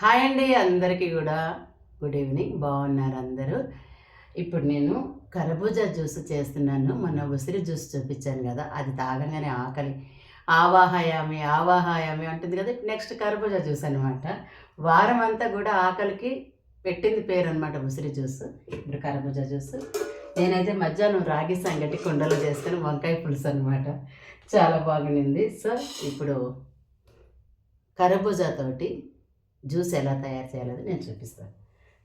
Hi అండి, అందరికీ కూడా గుడ్ ఈవినింగ్. బాగున్నారు అందరూ? ఇప్పుడు నేను కర్బూజా జ్యూస్ చేస్తున్నాను. మొన్న ఉసిరి జ్యూస్ చూపించాను కదా, అది తాగగానే ఆకలి ఆవాహయామి ఆవాహయామి అంటుంది కదా. నెక్స్ట్ కర్బూజా జ్యూస్ అనమాట. వారం అంతా కూడా ఆకలికి పెట్టింది పేరు అనమాట ఉసిరి జ్యూస్. ఇప్పుడు కర్బూజా జ్యూస్ నేనైతే మధ్యాహ్నం రాగి సంగటి కుండలో చేసుకొని వంకాయ పులుసు అనమాట, చాలా బాగుండింది. సో ఇప్పుడు కర్బూజాతోటి జ్యూస్ ఎలా తయారు చేయాలని నేను చూపిస్తాను.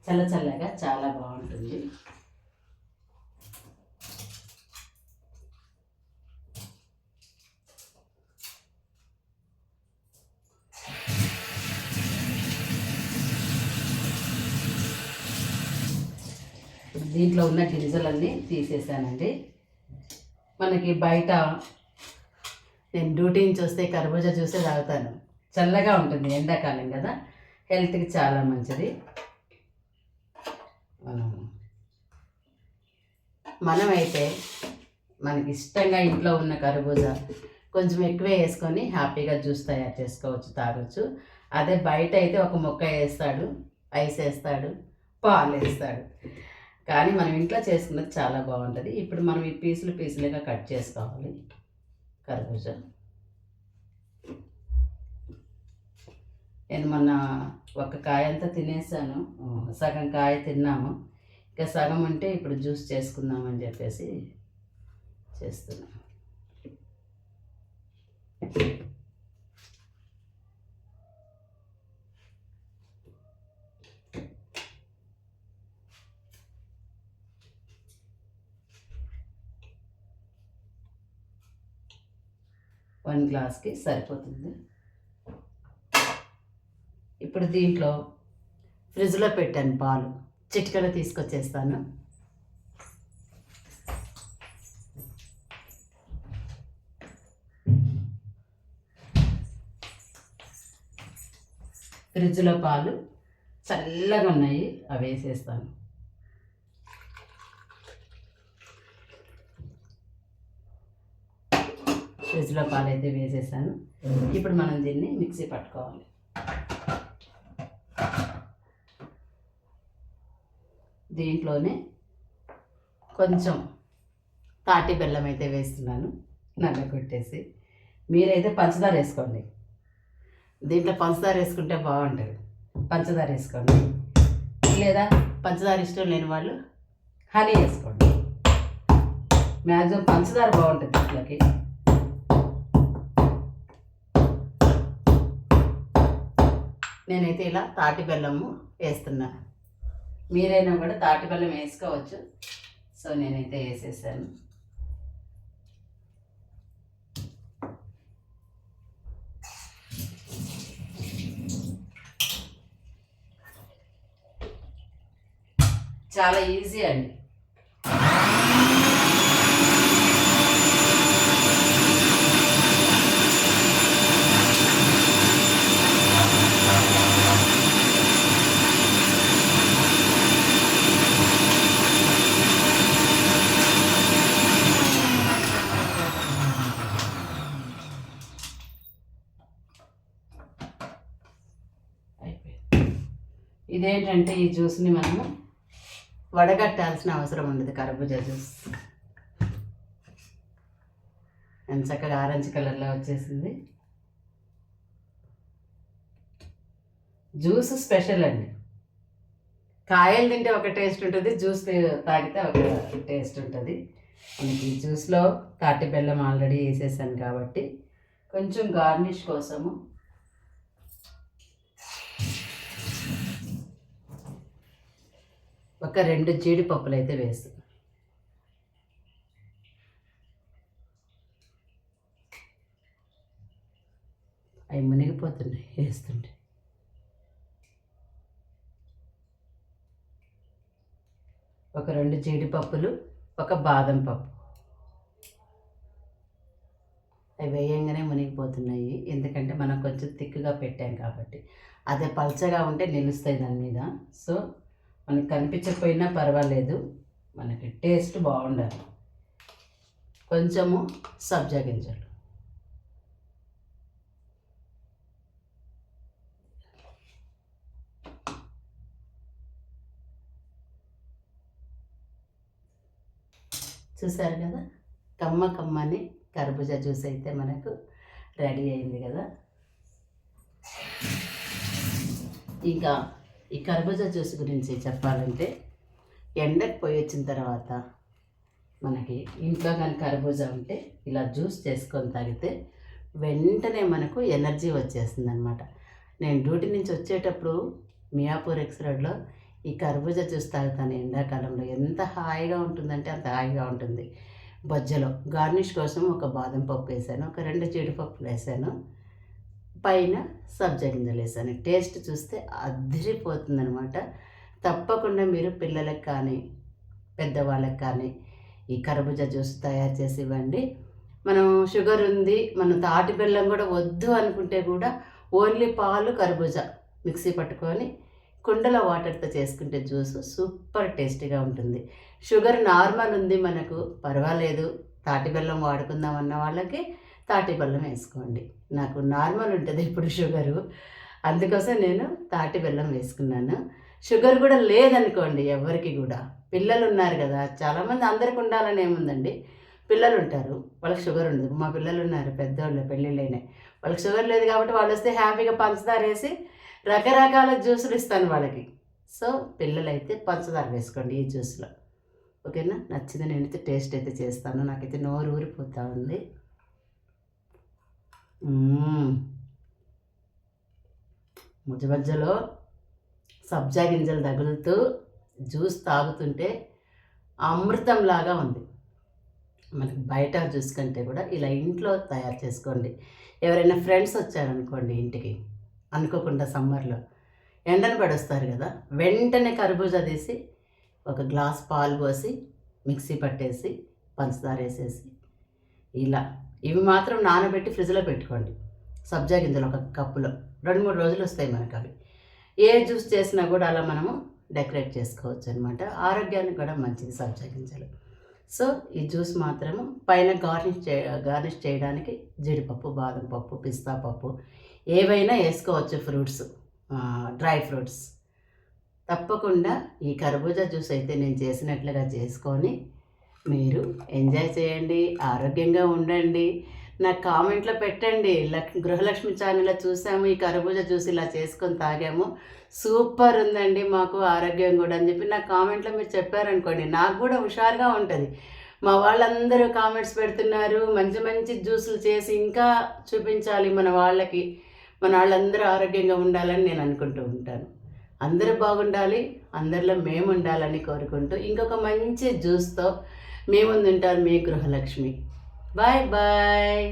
చల్ల చల్లగా చాలా బాగుంటుంది. దీంట్లో ఉన్న గింజలన్నీ తీసేసానండి. మనకి బయట నేను డ్యూటీ నుంచి వస్తే కర్బూజా జ్యూసే తాగుతాను. చల్లగా ఉంటుంది, ఎండాకాలం కదా, హెల్త్కి చాలా మంచిది. మనమైతే మనకి ఇష్టంగా ఇంట్లో ఉన్న కర్బూజా కొంచెం ఎక్కువే వేసుకొని హ్యాపీగా జ్యూస్ తయారు చేసుకోవచ్చు, తాగొచ్చు. అదే బయట అయితే ఒక ముక్క వేస్తాడు, ఐస్ వేస్తాడు, పాలు వేస్తాడు. కానీ మనం ఇంట్లో చేసుకున్నది చాలా బాగుంటుంది. ఇప్పుడు మనం ఈ పీసులుగా కట్ చేసుకోవాలి కర్బూజా. నేను మొన్న ఒక కాయ అంతా తినేసాను, సగం కాయ తిన్నాము, ఇంకా సగం ఉంటే ఇప్పుడు జ్యూస్ చేసుకుందామని చెప్పేసి చేస్తున్నాం. వన్ గ్లాస్కి సరిపోతుంది. ఇప్పుడు దీంట్లో ఫ్రిడ్జ్లో పెట్టాను పాలు, చిటికలో తీసుకొచ్చేస్తాను. ఫ్రిడ్జ్లో పాలు చల్లగా ఉన్నాయి, అవి వేసేస్తాను. ఫ్రిడ్జ్లో పాలు అయితే వేసేసాను. ఇప్పుడు మనం దీన్ని మిక్సీ పట్టుకోవాలి. దీంట్లోనే కొంచెం తాటి బెల్లం అయితే వేస్తున్నాను, నల్లగొట్టేసి. మీరైతే పంచదార వేసుకోండి, దీంట్లో పంచదార వేసుకుంటే బాగుంటుంది, పంచదార వేసుకోండి. లేదా పంచదార ఇష్టం లేని వాళ్ళు హనీ వేసుకోండి. మ్యాక్సిమం పంచదార బాగుంటుంది దీంట్లోకి. నేనైతే ఇలా తాటి బెల్లము వేస్తున్నా, మీరైనా కూడా తాటి బెల్లం వేసుకోవచ్చు. సో నేనైతే వేసేసాను. చాలా ఈజీ అండి. ఇదేంటంటే ఈ జ్యూస్ని మనము వడగట్టాల్సిన అవసరం ఉండదు. కర్బూజా జ్యూస్ అండ్ చక్కగా ఆరెంజ్ కలర్లో వచ్చేసింది. జ్యూస్ స్పెషల్ అండి. కాయలు తింటే ఒక టేస్ట్ ఉంటుంది, జ్యూస్ తాగితే ఒక టేస్ట్ ఉంటుంది. మనకి జ్యూస్లో తాటి బెల్లం ఆల్రెడీ వేసేసాను కాబట్టి కొంచెం గార్నిష్ కోసము ఒక 2 జీడిపప్పులు అయితే వేస్తాను. అవి మునిగిపోతున్నాయి వేస్తుంటే. ఒక 2 జీడిపప్పులు, ఒక బాదం పప్పు. అవి వేయంగానే మునిగిపోతున్నాయి, ఎందుకంటే మనం కొంచెం థిక్గా పెట్టాం కాబట్టి. అదే పల్చగా ఉంటే నిలుస్తాయి దాని మీద. సో మనకి కనిపించకపోయినా పర్వాలేదు, మనకి టేస్ట్ బాగుండాలి. కొంచెము సబ్జా గింజలు, చూసారు కదా, కమ్మ కమ్మని కర్బూజా జ్యూస్ అయితే మనకు రెడీ అయింది కదా. ఇంకా ఈ కర్బూజా జ్యూస్ గురించి చెప్పాలంటే, ఎండకు పోయి వచ్చిన తర్వాత మనకి ఇంట్లో కానీ కర్బూజా ఉంటే ఇలా జ్యూస్ చేసుకొని తాగితే వెంటనే మనకు ఎనర్జీ వచ్చేస్తుంది అనమాట. నేను డ్యూటీ నుంచి వచ్చేటప్పుడు మియాపూర్ ఎక్స్ రోడ్లో ఈ కర్బూజా జ్యూస్ తాగుతాను. ఎండాకాలంలో ఎంత హాయిగా ఉంటుందంటే అంత హాయిగా ఉంటుంది. బొజ్జలో గార్నిష్ కోసం ఒక బాదం పప్పు వేసాను, ఒక 2 జీడిపప్పులు వేసాను, పైన సబ్జా గింజలు వేసాను. టేస్ట్ చూస్తే అదిరిపోతుందనమాట. తప్పకుండా మీరు పిల్లలకు కానీ పెద్దవాళ్ళకి కానీ ఈ కర్బూజా జ్యూస్ తయారు చేసి ఇవ్వండి. మనం షుగర్ ఉంది, మనం తాటి బెల్లం కూడా వద్దు అనుకుంటే కూడా ఓన్లీ పాలు కర్బూజా మిక్సీ పట్టుకొని కుండలో వాటర్తో చేసుకుంటే జ్యూస్ సూపర్ టేస్టీగా ఉంటుంది. షుగర్ నార్మల్ ఉంది మనకు పర్వాలేదు, తాటి బెల్లం వాడుకుందాం అన్న వాళ్ళకి తాటి బెల్లం వేసుకోండి. నాకు నార్మల్ ఉంటుంది ఇప్పుడు షుగరు, అందుకోసం నేను తాటి బెల్లం వేసుకున్నాను. షుగర్ కూడా లేదనుకోండి ఎవరికి కూడా, పిల్లలు ఉన్నారు కదా, చాలామంది అందరికి ఉండాలని ఏముందండి, పిల్లలు ఉంటారు వాళ్ళకి షుగర్ ఉండదు. మా పిల్లలు ఉన్నారు పెద్దవాళ్ళు, పెళ్ళిళ్ళైనాయి, వాళ్ళకి షుగర్ లేదు కాబట్టి వాళ్ళు వస్తే హ్యాపీగా పంచదార వేసి రకరకాల జ్యూసులు ఇస్తాను వాళ్ళకి. సో పిల్లలైతే పంచదార వేసుకోండి ఈ జ్యూస్లో, ఓకేనా. నచ్చింది, నేనైతే టేస్ట్ అయితే చేస్తాను. నాకైతే నోరు ఊరిపోతూ ఉంది. మధ్య మధ్యలో సబ్జా గింజలు తగులుతూ జ్యూస్ తాగుతుంటే అమృతంలాగా ఉంది. మనకి బయట జ్యూస్ కంటే కూడా ఇలా ఇంట్లో తయారు చేసుకోండి. ఎవరైనా ఫ్రెండ్స్ వచ్చారనుకోండి ఇంటికి, అనుకోకుండా సమ్మర్లో ఎండను పడొస్తారు కదా, వెంటనే కర్బూజా తీసి ఒక గ్లాస్ పాలు పోసి మిక్సీ పట్టేసి పంచదార వేసేసి ఇలా ఇవి మాత్రం నానబెట్టి ఫ్రిడ్జ్లో పెట్టుకోండి. సబ్జా గింజలు ఒక కప్పులో 2-3 రోజులు వస్తాయి మనకు అవి. ఏ జ్యూస్ చేసినా కూడా అలా మనము డెకరేట్ చేసుకోవచ్చు అనమాట. ఆరోగ్యానికి కూడా మంచిది సబ్జా గింజలు. సో ఈ జ్యూస్ మాత్రము పైన గార్నిష్ చేయడానికి జీడిపప్పు, బాదం పప్పు, పిస్తా పప్పు ఏవైనా వేసుకోవచ్చు, ఫ్రూట్స్, డ్రై ఫ్రూట్స్. తప్పకుండా ఈ కర్బూజా జ్యూస్ అయితే నేను చేసినట్లుగా చేసుకొని మీరు ఎంజాయ్ చేయండి, ఆరోగ్యంగా ఉండండి. నాకు కామెంట్లో పెట్టండి, గృహలక్ష్మి ఛానల్లో చూసాము ఈ కర్బూజా జ్యూస్ ఇలా చేసుకొని తాగాము, సూపర్ ఉందండి మాకు ఆరోగ్యం కూడా అని చెప్పి నాకు కామెంట్లో మీరు చెప్పారనుకోండి, నాకు కూడా హుషారుగా ఉంటుంది. మా వాళ్ళందరూ కామెంట్స్ పెడుతున్నారు, మంచి మంచి జ్యూసులు చేసి ఇంకా చూపించాలి మన వాళ్ళకి, మన వాళ్ళందరూ ఆరోగ్యంగా ఉండాలని నేను అనుకుంటూ ఉంటాను. అందరూ బాగుండాలి, అందరిలో మేము ఉండాలని కోరుకుంటూ ఇంకొక మంచి జ్యూస్తో మీ ముందు ఉంటారు మీ గృహలక్ష్మి. Bye bye.